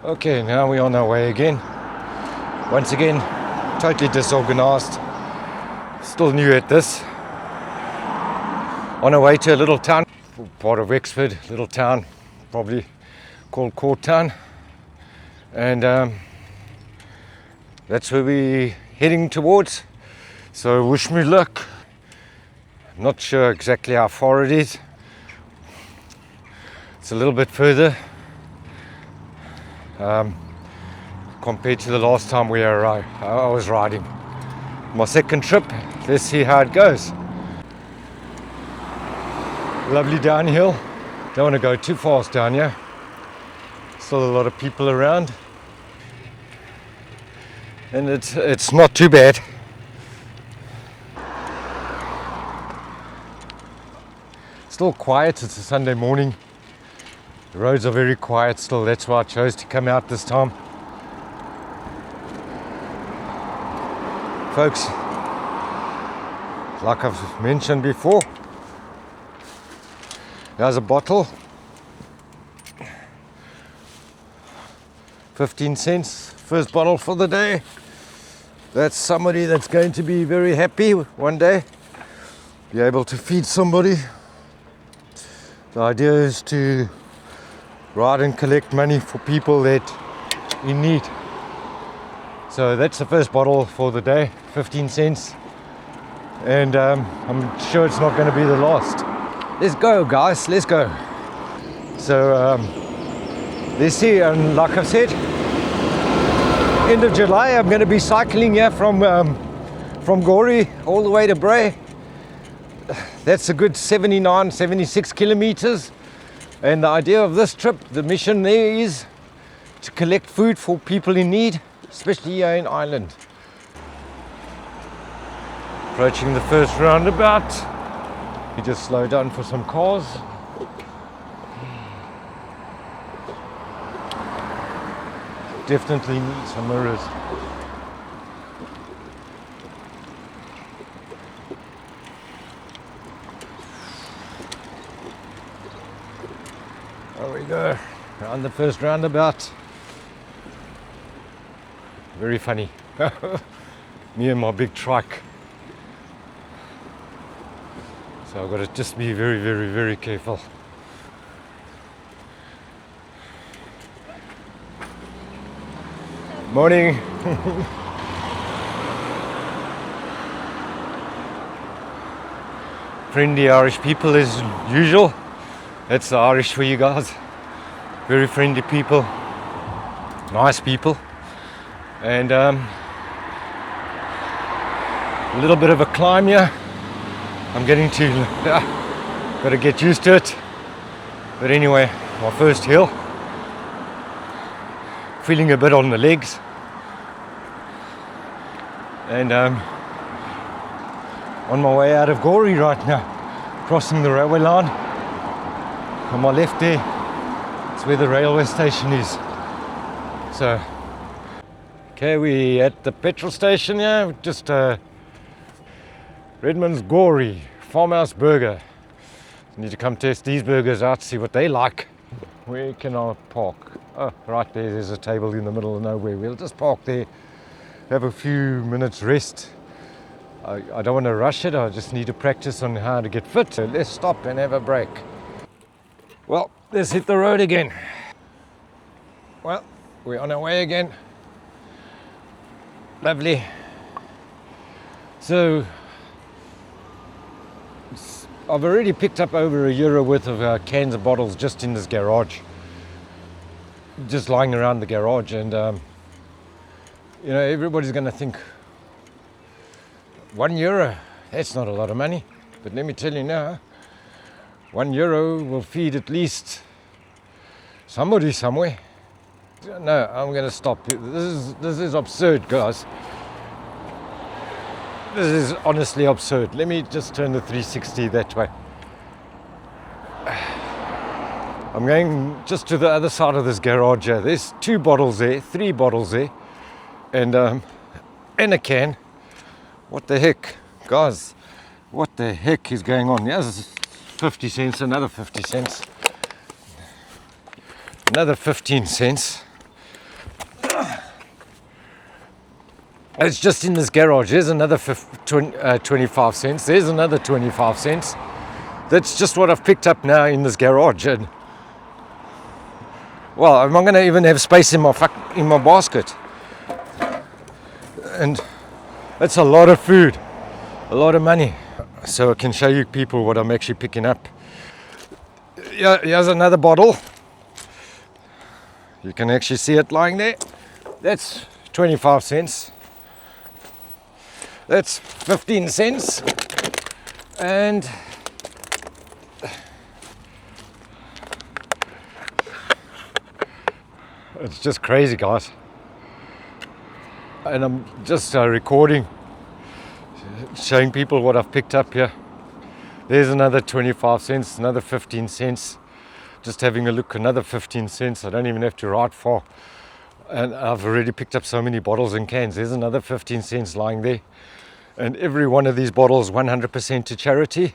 Okay, now we're on our way again. Once again, totally disorganized. Still new at this. On our way to a little town, part of Wexford, little town, probably called Court Town. And that's where we're heading towards. So wish me luck. I'm not sure exactly how far it is. It's a little bit further compared to the last time I was riding. My second trip. Let's see how it goes. Lovely downhill. Don't want to go too fast down here. Still a lot of people around. And it's not too bad. Still quiet. It's a Sunday morning. The roads are very quiet still. That's why I chose to come out this time. Folks, like I've mentioned before, there's a bottle, 15 cents, first bottle for the day. That's somebody that's going to be very happy one day, be able to feed somebody. The idea is to ride and collect money for people that in need. So that's the first bottle for the day, 15 cents. And I'm sure it's not going to be the last. Let's go, guys, let's go. So let's see, and like I said, end of July, I'm going to be cycling here from Gorey all the way to Bray. That's a good 79, 76 kilometers. And the idea of this trip, the mission there is to collect food for people in need, especially here in Ireland. Approaching the first roundabout. You just slow down for some cars. Definitely need some mirrors. There we go, around the first roundabout. Very funny. Me and my big trike. So I've got to just be very, very, very careful. Morning. Friendly Irish people as usual. That's the Irish for you guys. Very friendly people, nice people, and a little bit of a climb here. I'm getting to, got to get used to it. But anyway, my first hill. Feeling a bit on the legs, and on my way out of Gorey right now, crossing the railway line. On my left there, it's where the railway station is. So, okay, we at the petrol station here, just Redmond's Gorey Farmhouse Burger. Need to come test these burgers out, see what they like. Where can I park? Oh, right there's a table in the middle of nowhere. We'll just park there, have a few minutes rest. I don't want to rush it, I just need to practice on how to get fit. So let's stop and have a break. Well, let's hit the road again. Well, we're on our way again. Lovely. So, I've already picked up over €1 worth of cans and bottles just in this garage. Just lying around the garage, and you know, everybody's going to think, €1, that's not a lot of money. But let me tell you now, €1 will feed at least somebody somewhere. No, I'm going to stop. This is absurd, guys. This is honestly absurd. Let me just turn the 360 that way. I'm going just to the other side of this garage here. There's 2 bottles there, 3 bottles there, and a can. What the heck, guys? What the heck is going on? Here's 50 cents, another 50 cents, another 15 cents. It's just in this garage. There's another 25 cents. There's another 25 cents. That's just what I've picked up now in this garage. And well, I'm not going to even have space in my basket. And that's a lot of food, a lot of money. So I can show you people what I'm actually picking up. Here's another bottle. You can actually see it lying there. That's 25 cents. That's 15 cents. And it's just crazy, guys. And I'm just recording, showing people what I've picked up here. There's another 25 cents, another 15 cents. Just having a look, another 15 cents. I don't even have to ride far. And I've already picked up so many bottles and cans. There's another 15 cents lying there. And every one of these bottles, 100% to charity.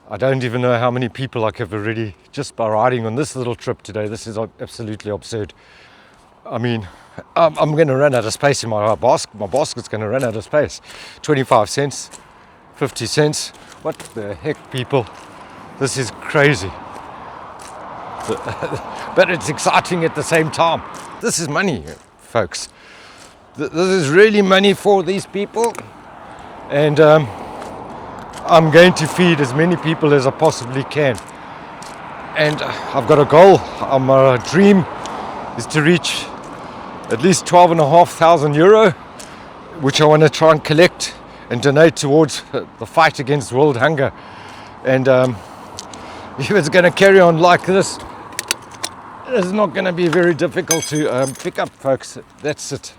I don't even know how many people I have already, just by riding on this little trip today. This is absolutely absurd. I mean, I'm going to run out of space in my basket. My basket's going to run out of space. 25 cents, 50 cents. What the heck, people? This is crazy. But it's exciting at the same time. This is money, folks. This is really money for these people. And I'm going to feed as many people as I possibly can. And I've got a goal. My dream is to reach at least 12,500 euro, which I want to try and collect and donate towards the fight against world hunger. And if it's going to carry on like this, it's not going to be very difficult to pick up, folks. That's it.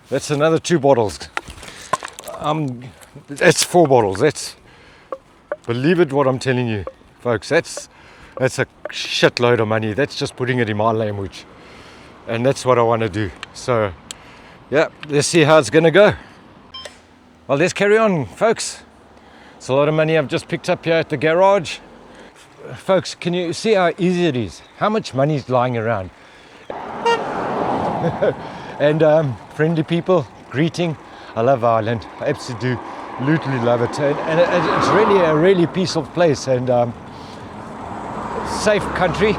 That's another 2 bottles. That's 4 bottles. Believe it what I'm telling you, folks. That's a shitload of money. That's just putting it in my language. And that's what I want to do. So, yeah, let's see how it's going to go. Well, let's carry on, folks. It's a lot of money I've just picked up here at the garage. Folks, can you see how easy it is? How much money is lying around? And friendly people, greeting. I love Ireland. I absolutely love it. And it's really a really peaceful place and safe country.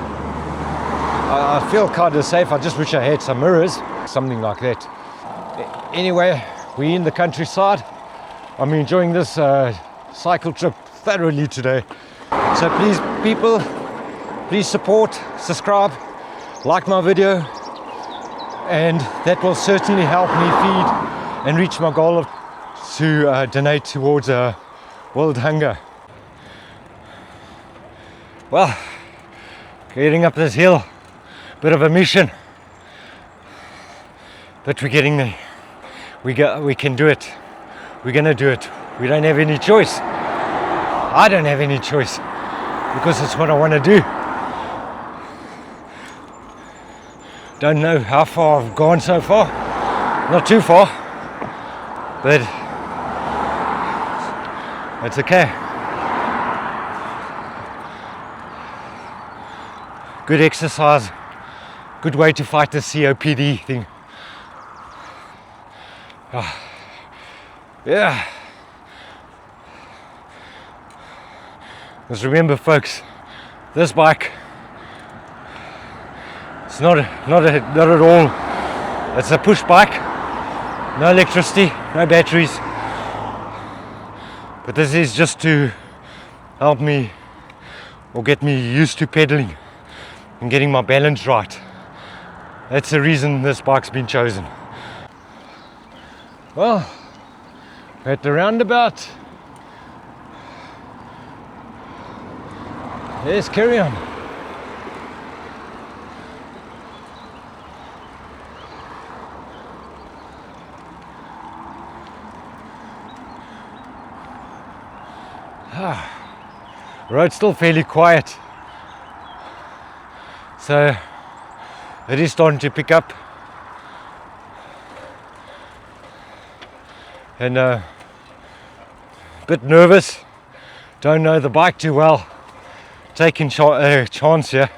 I feel kind of safe. I just wish I had some mirrors, something like that. Anyway, we're in the countryside. I'm enjoying this cycle trip thoroughly today. So please, people, please support, subscribe, like my video, and that will certainly help me feed and reach my goal to donate towards world hunger. Well, getting up this hill, bit of a mission, but we're getting there. We can do it. We're gonna do it. We don't have any choice. I don't have any choice because it's what I want to do. Don't know how far I've gone so far. Not too far, but it's okay. Good exercise, good way to fight the COPD thing. Yeah. Just remember, folks, this bike, it's not at all. It's a push bike, no electricity, no batteries. But this is just to help me or get me used to pedaling and getting my balance right. That's the reason this bike's been chosen. Well, at the roundabout, let's carry on. Road's still fairly quiet, so it is starting to pick up, and a bit nervous, don't know the bike too well, taking chance here,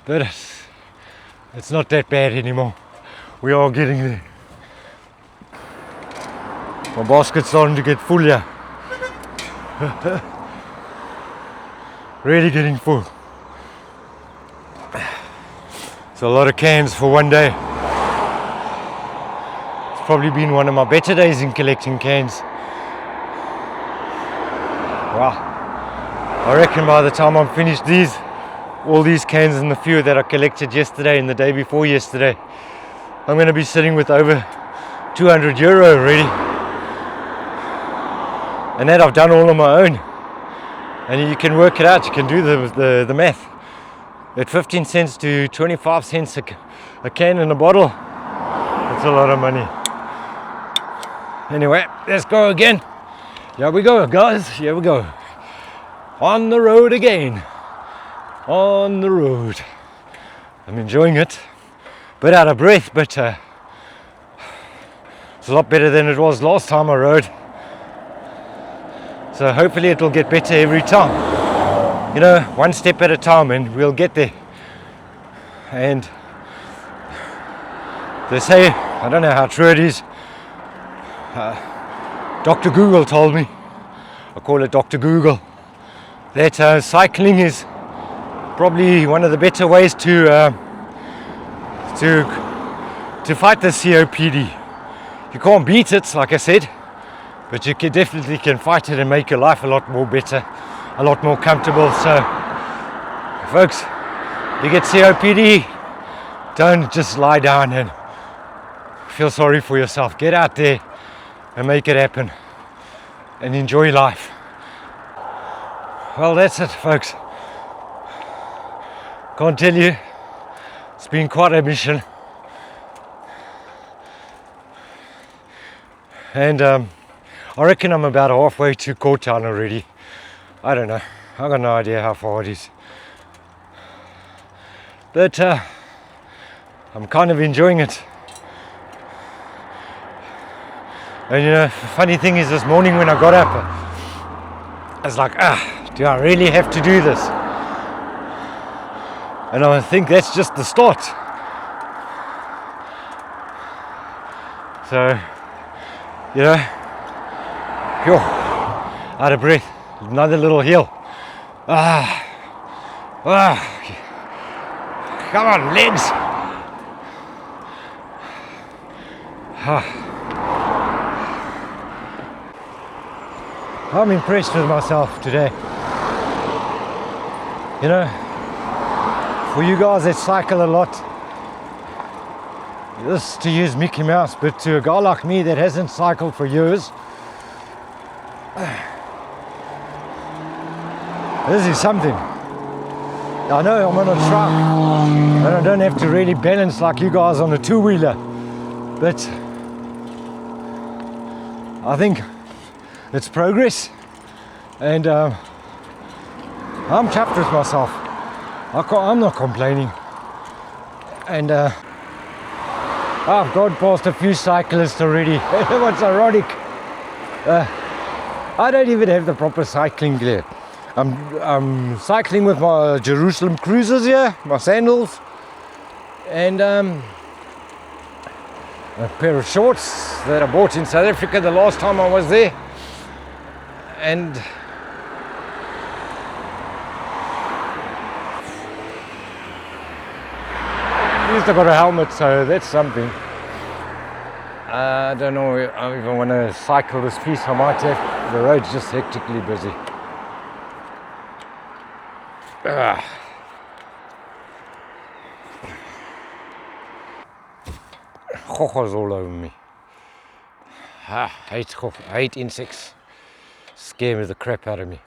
but it's not that bad anymore. we are getting there. My basket's starting to get full here. Really getting full. So a lot of cans for one day. It's probably been one of my better days in collecting cans. Wow. I reckon by the time I'm finished all these cans and the few that I collected yesterday and the day before yesterday, I'm going to be sitting with over €200 already. And that I've done all on my own. And you can work it out, you can do the math. At 15 cents to 25 cents a can and a bottle, that's a lot of money. Anyway, let's go again. Here we go, guys, here we go. On the road again. On the road. I'm enjoying it. Bit out of breath, but it's a lot better than it was last time I rode. So hopefully it'll get better every time. You know, one step at a time and we'll get there. And they say, I don't know how true it is, Dr. Google told me, I call it Dr. Google, that cycling is probably one of the better ways to fight the COPD. You can't beat it, like I said, but you definitely can fight it and make your life a lot more better, a lot more comfortable. So, folks, you get COPD, don't just lie down and feel sorry for yourself. Get out there and make it happen and enjoy life. Well, that's it, folks. Can't tell you, it's been quite a mission. And I reckon I'm about halfway to Court Town already. I don't know, I've got no idea how far it is. But I'm kind of enjoying it. And you know, the funny thing is, this morning when I got up, I was like, do I really have to do this? And I think that's just the start. So, you know, out of breath, another little hill. Come on, legs. I'm impressed with myself today. You know, for you guys that cycle a lot, this to you is Mickey Mouse, but to a guy like me that hasn't cycled for years, this is something. I know I'm on a truck and I don't have to really balance like you guys on a two-wheeler, but I think it's progress, and I'm chuffed with myself. I'm not complaining, and I've gone past a few cyclists already. What's ironic, I don't even have the proper cycling gear. I'm cycling with my Jerusalem cruisers here, my sandals, and a pair of shorts that I bought in South Africa the last time I was there. And at least I got a helmet, so that's something. I don't know if I want to cycle this piece. I might have. The road's just hectically busy. Chochos all over me. I hate insects. Scare me the crap out of me.